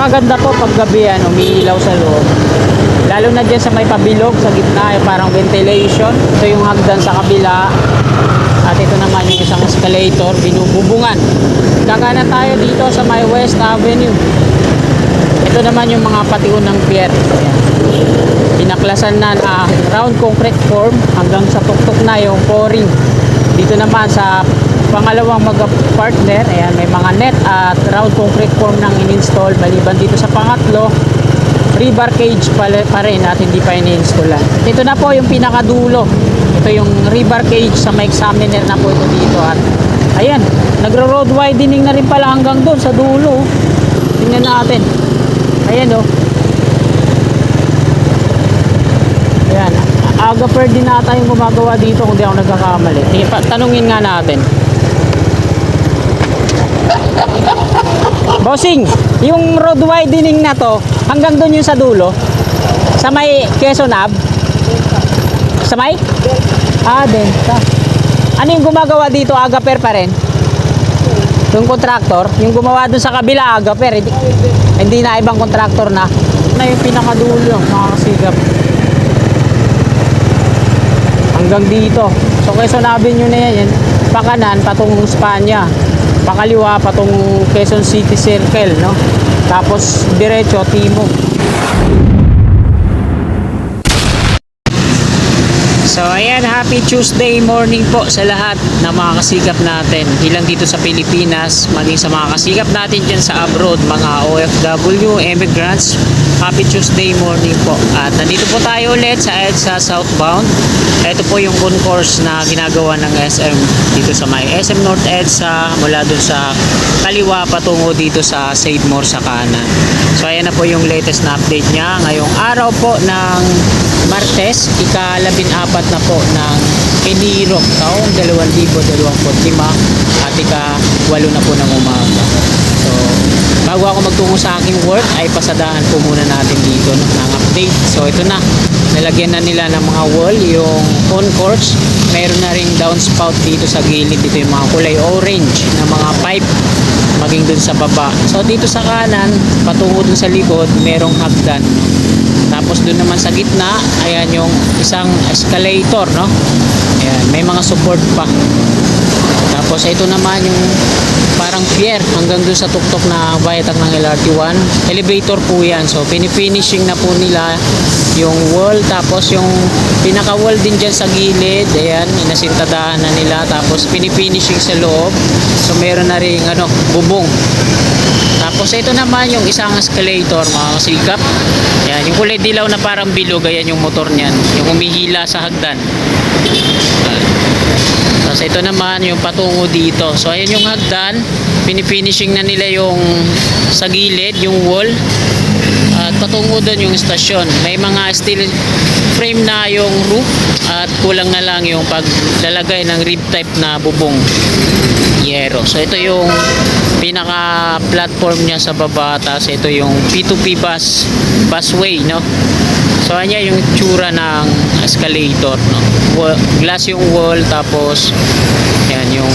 Napakaganda po pag gabi umiilaw sa loob. Lalo na dyan sa may pabilog sa gitna, yung parang ventilation. Ito yung hagdan sa kabila. At ito naman yung isang escalator, binububungan. Kakanan tayo dito sa may West Avenue. Ito naman yung mga patiun ng pier. Ayan. Pinaklasan na round concrete form hanggang sa tuktok na yung pouring. Dito naman sa pangalawang mag-partner, ayan, may mga net at round concrete form nang in-install. Maliban dito sa pangatlo, rebar cage pa rin at hindi pa in-installan. Ito na po yung pinakadulo. Ito yung rebar cage sa may examiner na po ito dito. At ayan, nagro-road widening na rin pala hanggang doon sa dulo. Tingnan natin. Ayan o. Ayan, Agaper din nata yung gumagawa dito kung di ako nagkakamali. Tanungin nga natin. Bossing, yung road widening na to, hanggang doon yung sa dulo? Sa may Quezon Ave? Sa may? Denta. Ano yung gumagawa dito? Agaper pa rin? Yung contractor? Yung gumawa doon sa kabila, Agaper? Hindi na ibang contractor na? Na yung pinakadulo, mga kasigap. Hanggang dito. So Quezon Avenue na yan. Pakanan, patungong Spanya. Pakaliwa, patungong Quezon City Circle, no? Tapos diretso, Timog. So ayan, happy Tuesday morning po sa lahat na mga kasikap natin. Ilang dito sa Pilipinas, maging sa mga kasikap natin dyan sa abroad, mga OFW, immigrants. Happy Tuesday morning po. At nandito po tayo ulit sa EDSA Southbound. Ito po yung concourse na ginagawa ng SM dito sa may SM North EDSA, mula dun sa kaliwa patungo dito sa Save More sa kanan. So ayan na po yung latest na update niya. Ngayong araw po ng Martes, ika-14 na po ng Enero taong 2025 at ika-8 na po ng umaga. So bago ako magtungo sa aking work ay pasadaan po muna natin dito ng update. So ito na, nalagyan na nila ng mga wall yung concourse. Mayroon na ring downspout dito sa gilid. Dito yung mga kulay orange na mga pipe maging dun sa baba. So dito sa kanan patungo dun sa likod merong hagdan, no? Tapos dun naman sa gitna, ayan yung isang escalator, no? Ayan, may mga support pa. Tapos ito naman yung parang pier hanggang dun sa tuktok na bayatag ng LRT1. Elevator po yan. So pinifinishing na po nila yung wall. Tapos yung pinaka wall din dyan sa gilid, ayan, inasintadahan na nila. Tapos pinifinishing sa loob. So meron na rin bubong. Tapos ito naman yung isang escalator, mga kasikap. Ayan, yung kulay dilaw na parang bilog, ayan yung motor niyan, yung humihila sa hagdan. Tapos ito naman yung patungo dito. So ayan yung hagdan, pinifinishing na nila yung sa gilid, yung wall. At patungo doon yung stasyon. May mga steel frame na yung roof at kulang na lang yung paglalagay ng rib type na bubong yero. So ito yung pinaka platform niya sa baba. Tapos ito yung P2P busway, no? So anya yung tsura ng escalator, no? Glass yung wall. Tapos yan yung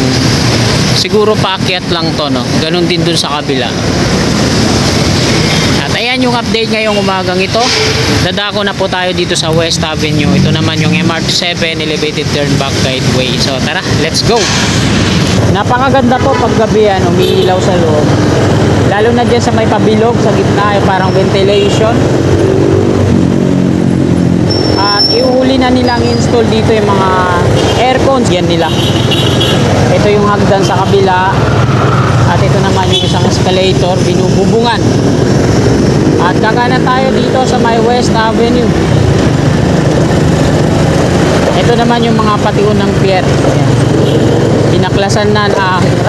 siguro paakyat lang to, no? Ganun din dun sa kabila. At ayan yung update ngayong umagang ito. Dadako na po tayo dito sa West Avenue. Ito naman yung MRT7 Elevated Turnback Guideway. So tara, let's go! Napakaganda po pag gabi umiilaw sa loob. Lalo na dyan sa may pabilog sa gitna, yung parang ventilation. At iuhuli na nilang install dito yung mga aircons. Yan nila. Ito yung hagdan sa kabila. At ito naman yung isang escalator, binububungan. At kakanan tayo dito sa may West Avenue. Ito naman yung mga patiun ng pier. Ayan. Pinaklasan na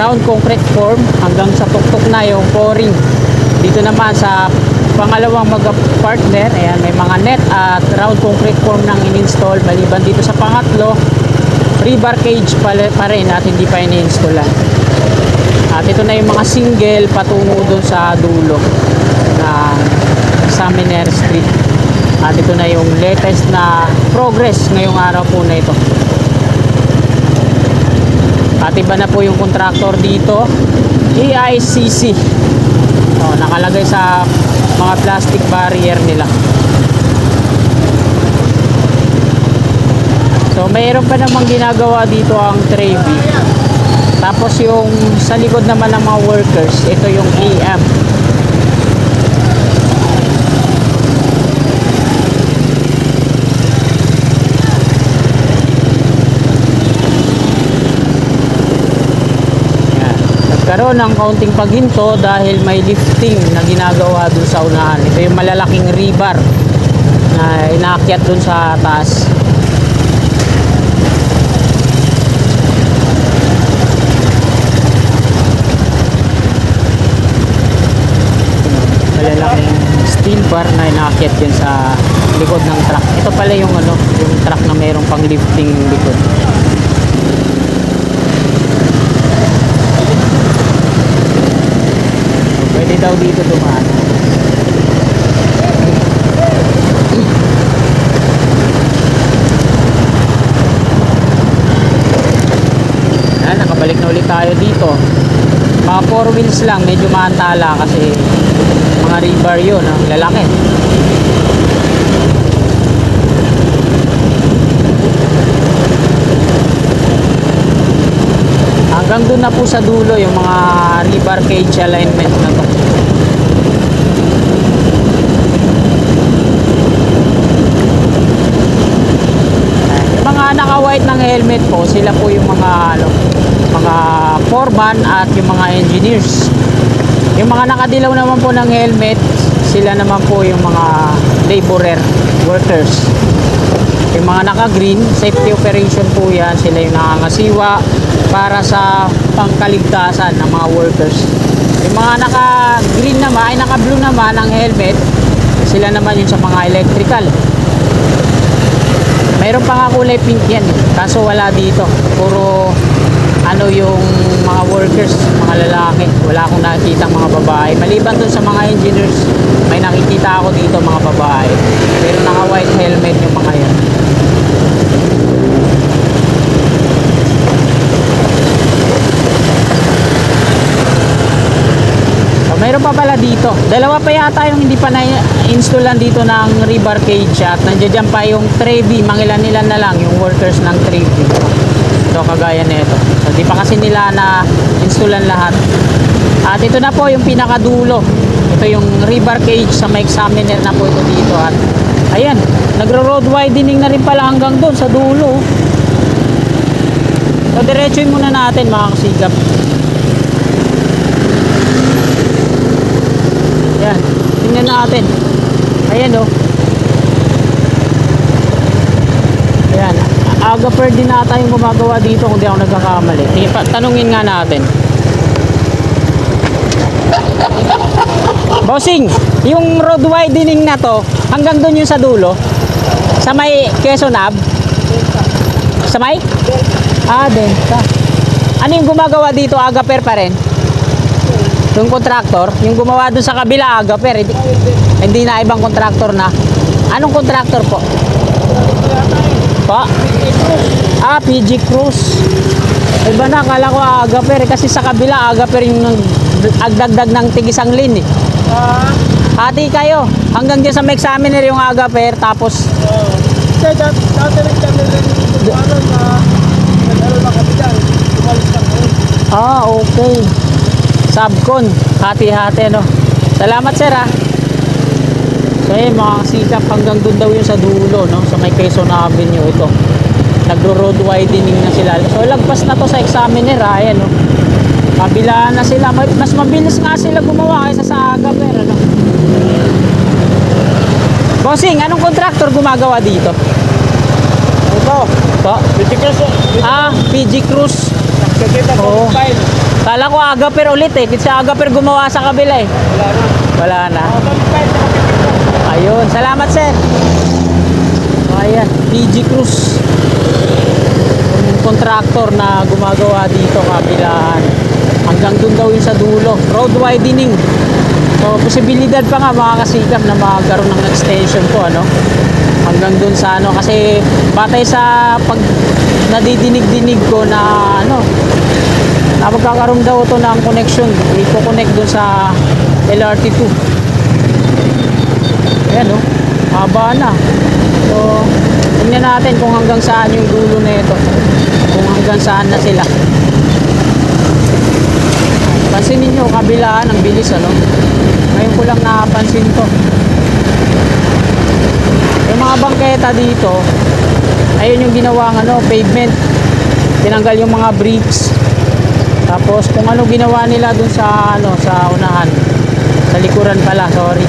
round concrete form hanggang sa tuktok na yung pouring. Dito naman sa pangalawang mag-partner, ayan, may mga net at round concrete form nang in-install. Maliban dito sa pangatlo, rebar cage pa rin at hindi pa in-installan. At ito na yung mga single patungo doon sa dulo na Examiner Street. At ito na yung latest na progress ngayong araw po na ito. At iba na po yung contractor dito, EICC. So, nakalagay sa mga plastic barrier nila. So mayroon pa namang ginagawa dito ang Trevi. Tapos yung sa likod naman ng mga workers, ito yung AM. Nagkaroon ng kaunting paghinto dahil may lifting na ginagawa dun sa unahan. Ito yung malalaking rebar na inaakyat dun sa taas. Malalaking steel bar na inaakyat dyan sa likod ng truck. Ito pala yung yung truck na mayroong pang lifting likod. Pwede daw dito dumaan. Nakabalik na ulit tayo dito. Mga 4 wheels lang, medyo maantala kasi mga rebar yun, lalaki. Hanggang doon na po sa dulo yung mga rebar cage alignment na to. Yung mga naka-white ng helmet po, sila po yung mga mga foreman at yung mga engineers. Yung mga nakadilaw naman po ng helmet, sila naman po yung mga laborer, workers. Yung mga naka-green, safety operation po yan, sila yung nakangasiwa para sa pangkaligtasan ng mga workers. Yung mga naka-green naman, ay naka-blue naman ang helmet, sila naman yung sa mga electrical. Mayroon pa nga kulay pink yan, kaso wala dito. Puro yung mga workers, mga lalaki. Wala akong nakikita mga babae. Maliban dun sa mga engineers, may nakikita ako dito mga babae. Pero naka white helmet yung mga yan. So, mayroon pa pala dito. Dalawa pa yata yung hindi pa na-installan dito ng rebar cage at nandiyan pa yung Trevi. Mangilan-ilan na lang yung workers ng Trevi. So kagaya nito. So di pa kasi nila na-installan lahat. At ito na po yung pinakadulo. Ito yung rebar cage sa may examiner na po ito dito. At ayan, nagro-road widening na rin pala hanggang doon sa dulo. So diretsoin muna natin mga kasigap. Ayan, tingnan natin. Ayan oh. Ayan, Agaper din nata yung gumagawa dito kung di ako nagkakamali. Tanungin nga natin. Bossing, yung road widening na to, hanggang doon yung sa dulo? Sa may Quezon Ave? Sa may? Delta. Ano yung gumagawa dito? Agaper pa rin? Yung contractor? Yung gumawa doon sa kabila, Agaper? Hindi na ibang contractor na. Anong contractor po? Pa? PG Cruz. Iba na, kala ko Agaper kasi sa kabila Agaper yung agdagdag ng tig-isang lane eh. Hati kayo hanggang dyan sa may examiner yung Agaper tapos okay. Subcon, hati-hati no. Salamat sir ah. So yun mga kasikap, hanggang doon daw yun sa dulo no, sa may Quezon Avenue ito. Nagro-road widening na sila. So lagpas na to sa examiner ha, ayan no. Kabila na sila, mas mabilis nga sila gumawa kaysa sa Agaper ano. Bossing, anong contractor gumagawa dito? Ito. Po? PG Cruz. PG Cruz. Oo. Kala ko Agaper ulit eh. Kasi Agaper gumawa sa kabila eh. Wala na. Ayun, salamat sir. Ayan, PG Cruz. Yung contractor na gumagawa dito kabilaan. Hanggang dun daw yung sa dulo. Road widening. So, posibilidad pa nga mga kasikap na magkaroon ng extension po ano. Hanggang dun sa ano. Kasi batay sa pag nadidinig-dinig ko na ano, na magkakaroon daw ito ng connection. I-connect dun sa LRT2. haba na. So tingnan natin kung hanggang saan yung dulo na ito, kung hanggang saan na sila. Pansinin nyo, kabilaan ang bilis ano. Ngayon ko lang napansin to. Yung mga bangketa dito, ayun yung ginawang ano, pavement. Tinanggal yung mga bricks. Tapos kung ano ginawa nila dun sa ano, sa unahan, sa likuran pala, sorry.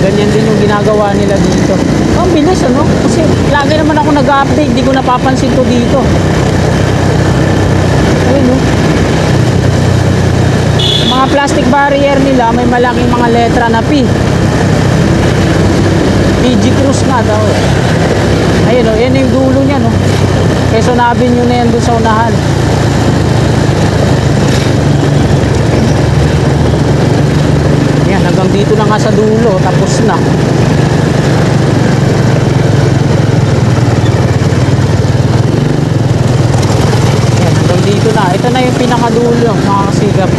Ganyan din yung ginagawa nila dito. Ang bilis ano, kasi lagi naman ako nag-update, di ko napapansin to dito. Ayun no. Mga plastic barrier nila, may malaking mga letra na P. PG Cruz nga daw eh. Ayun o, yan yung dulo niya no. Quezon Avenue na yan doon sa unahan. Yan, hanggang dito na nga sa dulo, tapos na. Yan, hanggang dito na. Ito na yung pinakadulo mga kasigap.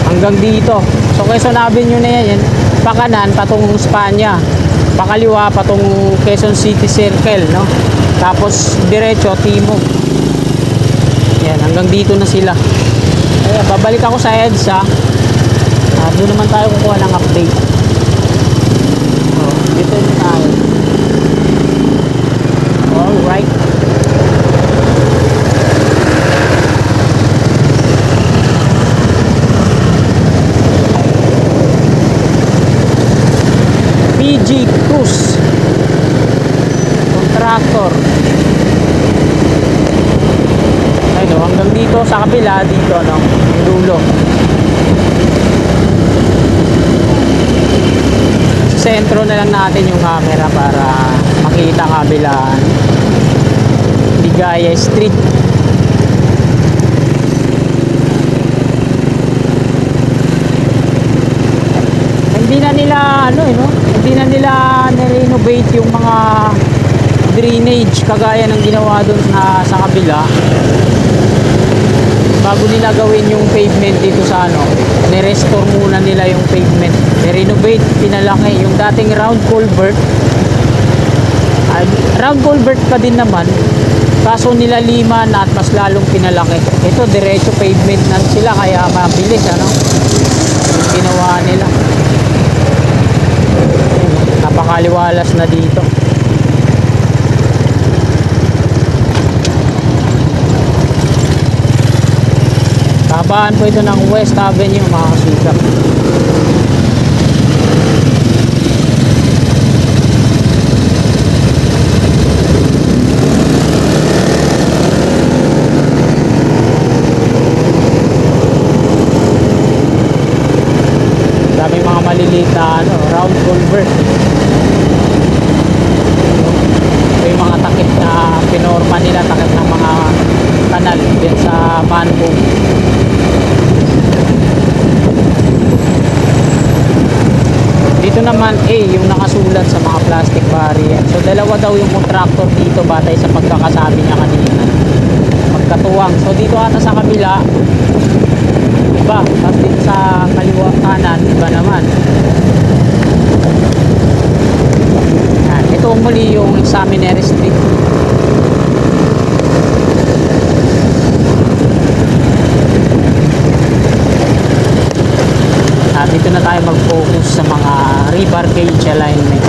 Hanggang dito. So Quezon Avenue na yan. Pakanan patungong Spanya, pakaliwa patungong Quezon City Circle no. Tapos diretso timog. Yan, hanggang dito na sila. Ayan, babalik ako sa EDSA. Doon naman tayo kukuha ng update. Dito yung tayo. Alright. PG Cruz Contractor. Ayun, hanggang dito sa kabila dito no, yung dulo. Sa sentro na lang natin yung camera para makita kabilaan. Ligaya Street. Hindi na nila ano no, hindi na nila na-renovate yung mga drainage kagaya ng ginawa doon sa kabila. Bago nila gawin yung pavement dito sa ano, ni-restore muna nila yung pavement. Ni-renovate, pinalaki yung dating round culvert. Round culvert pa din naman, kaso nila lima na at mas lalong pinalaki. Ito diretso pavement na sila kaya mabilis ano yung ginawa nila. Napakaliwalas na dito. Kabaan po ito ng West Avenue mga kasigap. Dami mga maliliit na ano, round culvert. Yung mga takip na pinorma nila, takip ng mga kanal din sa Manbong. Dito naman yung nakasulat sa mga plastic barrier. So dalawa daw yung contractor dito batay sa pagkakasabi niya kanina. Magkatuwang. So dito ata sa kabila iba, tapos dito sa kaliwa kanan iba naman. Ito muli yung Examinary Street. Dito na tayo mag-focus sa mga river gauge alignment.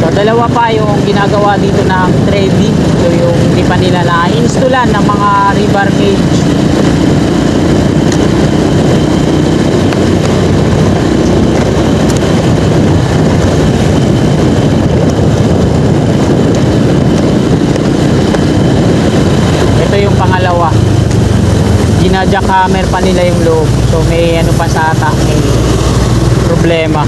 So dalawa pa yung ginagawa dito ng trading. So yung hindi pa nila na-installan ng mga river gauge. Ito yung pangalawa. Gina-jackhammer pa nila yung loob. So may ano pa sa ata, may problema.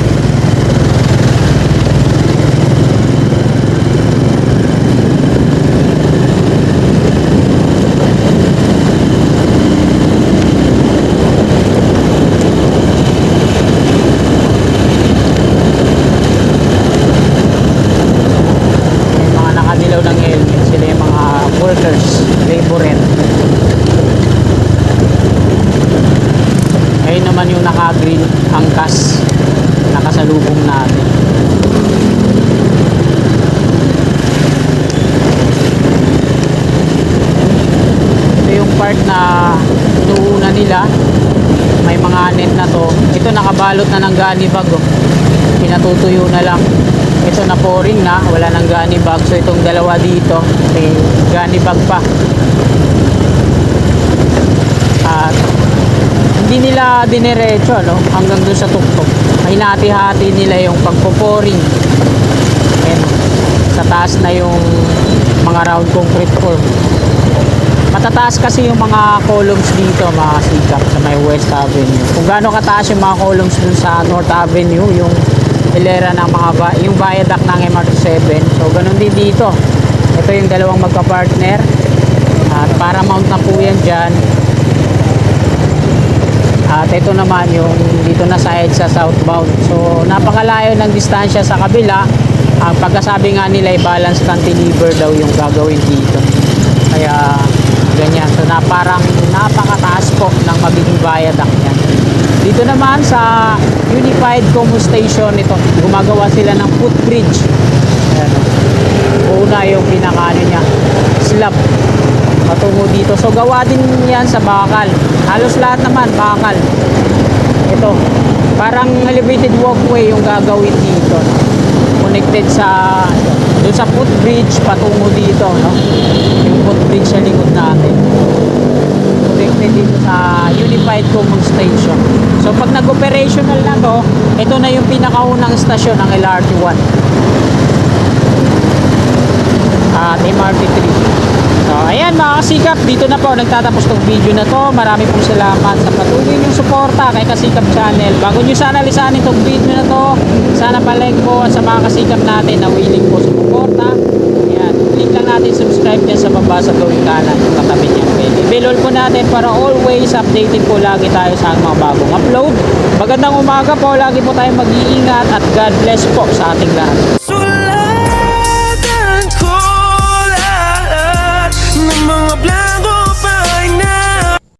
May mga nakadilaw ng helmet. Sila yung mga workers, laborer. naman yung naka-green angkas nakasalubong natin. Ito yung part na inuuna nila. May mga net na to. Ito nakabalot na ng gunny bag, oh. Pinatutuyo na lang. Ito na pouring na, wala nang gunny bag. So itong dalawa dito may gunny bag pa. At hindi nila diniretso, no? Hanggang dun sa tuktok. Hinati-hati nila yung pagpo-pouring. And sa taas na yung mga round concrete form. Matataas kasi yung mga columns dito, mga sikap, sa may West Avenue. Kung gaano kataas yung mga columns dun sa North Avenue, yung hilera ng mga yung viaduct ng MRT7. So ganun din dito. Ito yung dalawang magka-partner. At Paramount na po yan dyan. At ito naman yung dito na sa EDSA southbound. So napakalayo ng distansya sa kabila. Ang pagkasabi nga nila ay balance cantilever daw yung gagawin dito. Kaya ganyan. So parang napakataas po ng magiging viaduct yan. Dito naman sa Unified Commu Station, ito gumagawa sila ng footbridge. Ayan. Una yung pinakaano niya, slab patungo dito. So gawa din yan sa bakal. Halos lahat naman bakal. Ito, parang elevated walkway yung gagawin dito, no? Connected sa doon sa footbridge patungo dito, no? Yung footbridge sa likod natin. Connected dito sa Unified Commu Station. So pag nag-operational na to, ito na yung pinakaunang stasyon ng LRT1 at MRT3. So, ayan mga kasikap, dito na po nagtatapos tong video na to. Marami pong salamat sa patuloy niyong suporta kay Kasikap Channel. Bago nyo sana lisanin tong video na to, sana pa-like po sa mga kasikap natin na willing po suporta. Ayan, click lang natin subscribe dyan sa baba sa gawing kanan. Katabi niyan. Bell po natin para always updated po lagi tayo sa mga bagong upload. Magandang umaga po, lagi po tayo mag-iingat at God bless po sa ating lahat.